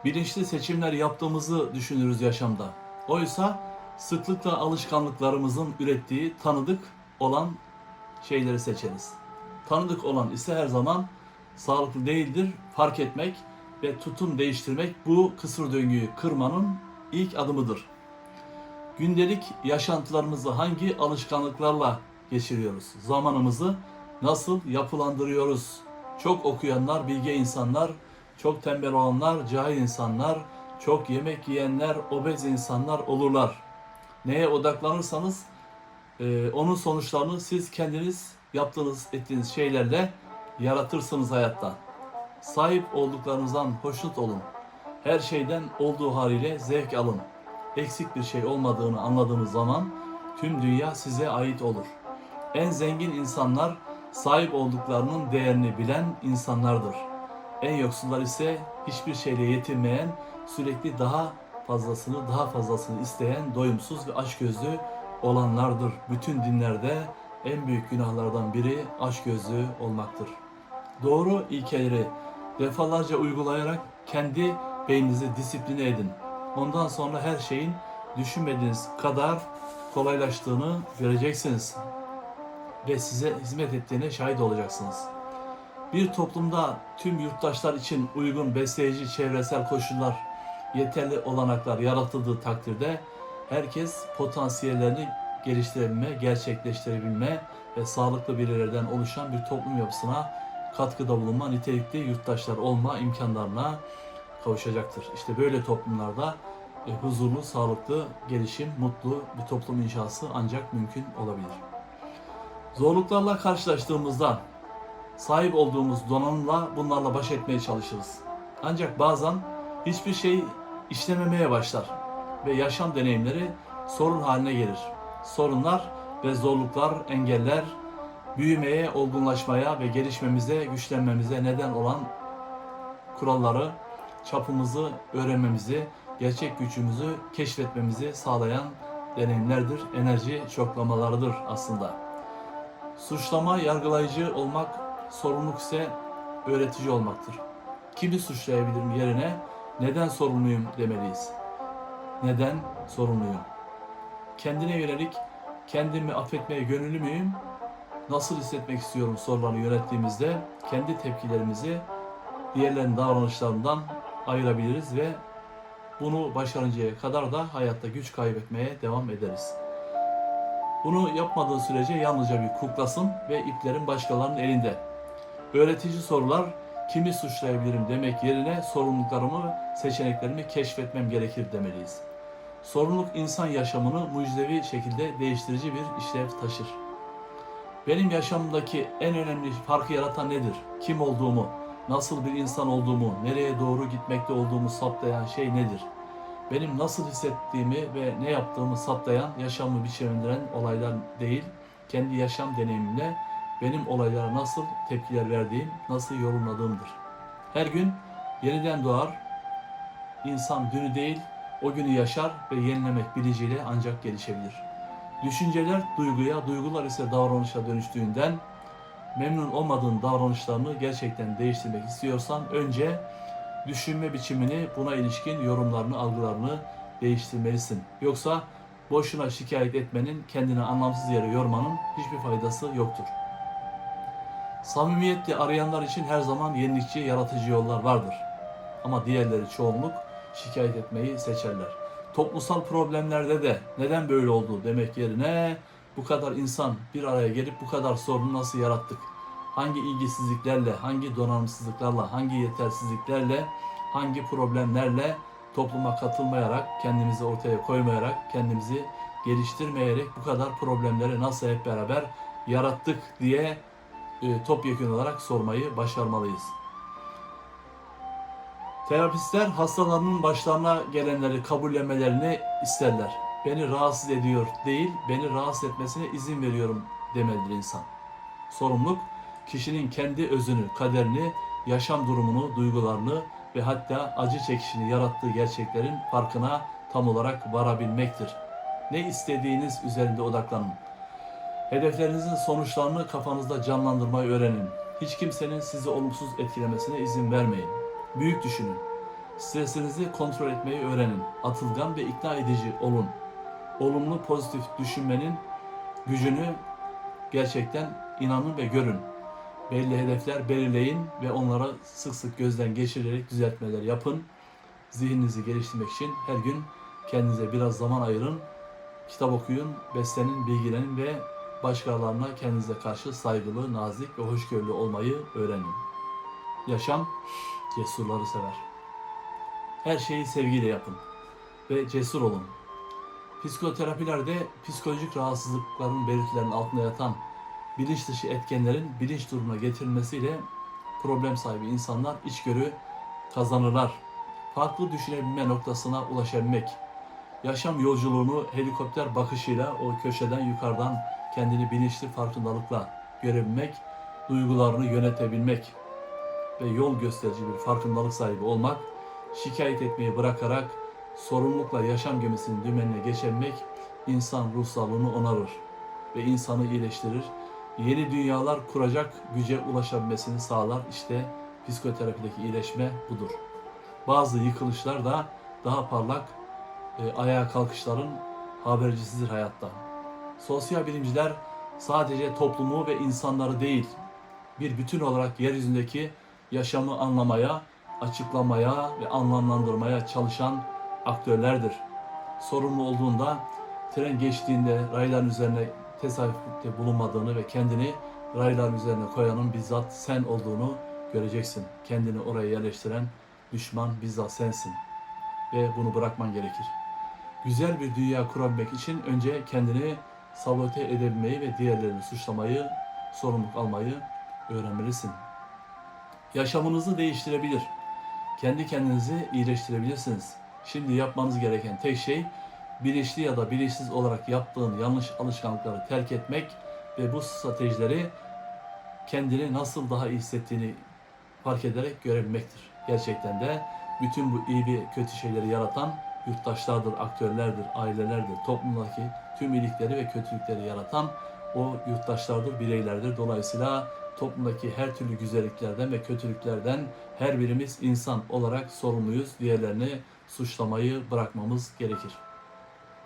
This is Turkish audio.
bilinçli seçimler yaptığımızı düşünürüz yaşamda. Oysa sıklıkla alışkanlıklarımızın ürettiği tanıdık olan şeyleri seçeriz. Tanıdık olan ise her zaman sağlıklı değildir. Fark etmek ve tutum değiştirmek bu kısır döngüyü kırmanın ilk adımıdır. Gündelik yaşantılarımızı hangi alışkanlıklarla geçiriyoruz? Zamanımızı nasıl yapılandırıyoruz? Çok okuyanlar, bilge insanlar, çok tembel olanlar, cahil insanlar, çok yemek yiyenler, obez insanlar olurlar. Neye odaklanırsanız onun sonuçlarını siz kendiniz yaptığınız, ettiğiniz şeylerle yaratırsınız hayatta. Sahip olduklarınızdan hoşnut olun. Her şeyden olduğu haliyle zevk alın. Eksik bir şey olmadığını anladığınız zaman tüm dünya size ait olur. En zengin insanlar sahip olduklarının değerini bilen insanlardır. En yoksullar ise hiçbir şeyle yetinmeyen, sürekli daha fazlasını isteyen, doyumsuz ve açgözlü olanlardır. Bütün dinlerde en büyük günahlardan biri açgözlü olmaktır. Doğru ilkeleri defalarca uygulayarak kendi beyninizi disipline edin. Ondan sonra her şeyin düşünmediğiniz kadar kolaylaştığını göreceksiniz ve size hizmet ettiğine şahit olacaksınız. Bir toplumda tüm yurttaşlar için uygun besleyici çevresel koşullar, yeterli olanaklar yaratıldığı takdirde herkes potansiyellerini geliştirebilme, gerçekleştirebilme ve sağlıklı bireylerden oluşan bir toplum yapısına katkıda bulunma, nitelikli yurttaşlar olma imkanlarına kavuşacaktır. İşte böyle toplumlarda huzurlu, sağlıklı, gelişim, mutlu bir toplum inşası ancak mümkün olabilir. Zorluklarla karşılaştığımızda sahip olduğumuz donanımla bunlarla baş etmeye çalışırız. Ancak bazen hiçbir şey işlememeye başlar ve yaşam deneyimleri sorun haline gelir. Sorunlar ve zorluklar, engeller büyümeye, olgunlaşmaya ve gelişmemize, güçlenmemize neden olan kuralları, çapımızı öğrenmemizi, gerçek gücümüzü keşfetmemizi sağlayan deneyimlerdir, enerji çoklamalarıdır aslında. Suçlama, yargılayıcı olmak, sorumluluk ise öğretici olmaktır. Kimi suçlayabilirim yerine neden sorumluyum demeliyiz. Neden sorumluyum? Kendine yönelik kendimi affetmeye gönüllü müyüm? Nasıl hissetmek istiyorum sorularını yönettiğimizde kendi tepkilerimizi diğerlerinin davranışlarından ayırabiliriz ve bunu başarıncaya kadar da hayatta güç kaybetmeye devam ederiz. Bunu yapmadığı sürece yalnızca bir kuklasın ve iplerin başkalarının elinde. Öğretici sorular kimi suçlayabilirim demek yerine sorumluluklarımı, seçeneklerimi keşfetmem gerekir demeliyiz. Sorumluluk insan yaşamını mucizevi şekilde değiştirici bir işlev taşır. Benim yaşamımdaki en önemli farkı yaratan nedir? Kim olduğumu, nasıl bir insan olduğumu, nereye doğru gitmekte olduğumu saptayan şey nedir? Benim nasıl hissettiğimi ve ne yaptığımı saptayan, yaşamımı biçimlendiren olaylar değil, kendi yaşam deneyimimle benim olaylara nasıl tepkiler verdiğim, nasıl yorumladığımdır. Her gün yeniden doğar, insan dünü değil, o günü yaşar ve yenilemek bilinciyle ancak gelişebilir. Düşünceler duyguya, duygular ise davranışa dönüştüğünden memnun olmadığın davranışlarını gerçekten değiştirmek istiyorsan önce düşünme biçimini, buna ilişkin yorumlarını, algılarını değiştirmelisin. Yoksa boşuna şikayet etmenin, kendini anlamsız yere yormanın hiçbir faydası yoktur. Samimiyetle arayanlar için her zaman yenilikçi, yaratıcı yollar vardır. Ama diğerleri çoğunluk şikayet etmeyi seçerler. Toplumsal problemlerde de neden böyle oldu demek yerine bu kadar insan bir araya gelip bu kadar sorunu nasıl yarattık? Hangi ilgisizliklerle, hangi donanımsızlıklarla, hangi yetersizliklerle, hangi problemlerle topluma katılmayarak, kendimizi ortaya koymayarak, kendimizi geliştirmeyerek bu kadar problemleri nasıl hep beraber yarattık diye topyekün olarak sormayı başarmalıyız. Terapistler hastalarının başlarına gelenleri kabullenmelerini isterler. Beni rahatsız ediyor değil, beni rahatsız etmesine izin veriyorum demelidir insan. Sorumluluk, kişinin kendi özünü, kaderini, yaşam durumunu, duygularını ve hatta acı çekişini yarattığı gerçeklerin farkına tam olarak varabilmektir. Ne istediğiniz üzerinde odaklanın. Hedeflerinizin sonuçlarını kafanızda canlandırmayı öğrenin. Hiç kimsenin sizi olumsuz etkilemesine izin vermeyin. Büyük düşünün. Stresinizi kontrol etmeyi öğrenin. Atılgan ve ikna edici olun. Olumlu, pozitif düşünmenin gücünü gerçekten inanın ve görün. Belli hedefler belirleyin ve onlara sık sık gözden geçirerek düzeltmeler yapın. Zihninizi geliştirmek için her gün kendinize biraz zaman ayırın. Kitap okuyun, beslenin, bilgilenin ve başkalarına kendinize karşı saygılı, nazik ve hoşgörülü olmayı öğrenin. Yaşam cesurları sever. Her şeyi sevgiyle yapın ve cesur olun. Psikoterapilerde psikolojik rahatsızlıkların belirtilerinin altında yatan bilinç dışı etkenlerin bilinç durumuna getirilmesiyle problem sahibi insanlar içgörü kazanırlar. Farklı düşünebilme noktasına ulaşabilmek, yaşam yolculuğunu helikopter bakışıyla o köşeden yukarıdan kendini bilinçli farkındalıkla görebilmek, duygularını yönetebilmek ve yol gösterici bir farkındalık sahibi olmak, şikayet etmeyi bırakarak sorumlulukla yaşam gemisinin dümenine geçebilmek insan ruh sağlığını onarır ve insanı iyileştirir. Yeni dünyalar kuracak güce ulaşabilmesini sağlar. İşte psikoterapideki iyileşme budur. Bazı yıkılışlar da daha parlak ayağa kalkışların habercisidir hayatta. Sosyal bilimciler sadece toplumu ve insanları değil, bir bütün olarak yeryüzündeki yaşamı anlamaya, açıklamaya ve anlamlandırmaya çalışan aktörlerdir. Sorumlu olduğunda tren geçtiğinde rayların üzerine tesadüfte bulunmadığını ve kendini rayların üzerine koyanın bizzat sen olduğunu göreceksin. Kendini oraya yerleştiren düşman bizzat sensin ve bunu bırakman gerekir. Güzel bir dünya kurabilmek için önce kendini sabote edebilmeyi ve diğerlerini suçlamayı, sorumluluk almayı öğrenmelisin. Yaşamınızı değiştirebilir. Kendi kendinizi iyileştirebilirsiniz. Şimdi yapmanız gereken tek şey bilinçli ya da bilinçsiz olarak yaptığın yanlış alışkanlıkları terk etmek ve bu stratejileri kendini nasıl daha iyi hissettiğini fark ederek görebilmektir. Gerçekten de bütün bu iyi ve kötü şeyleri yaratan yurttaşlardır, aktörlerdir, ailelerdir. Toplumdaki tüm iyilikleri ve kötülükleri yaratan o yurttaşlardır, bireylerdir. Dolayısıyla toplumdaki her türlü güzelliklerden ve kötülüklerden her birimiz insan olarak sorumluyuz. Diğerlerini suçlamayı bırakmamız gerekir.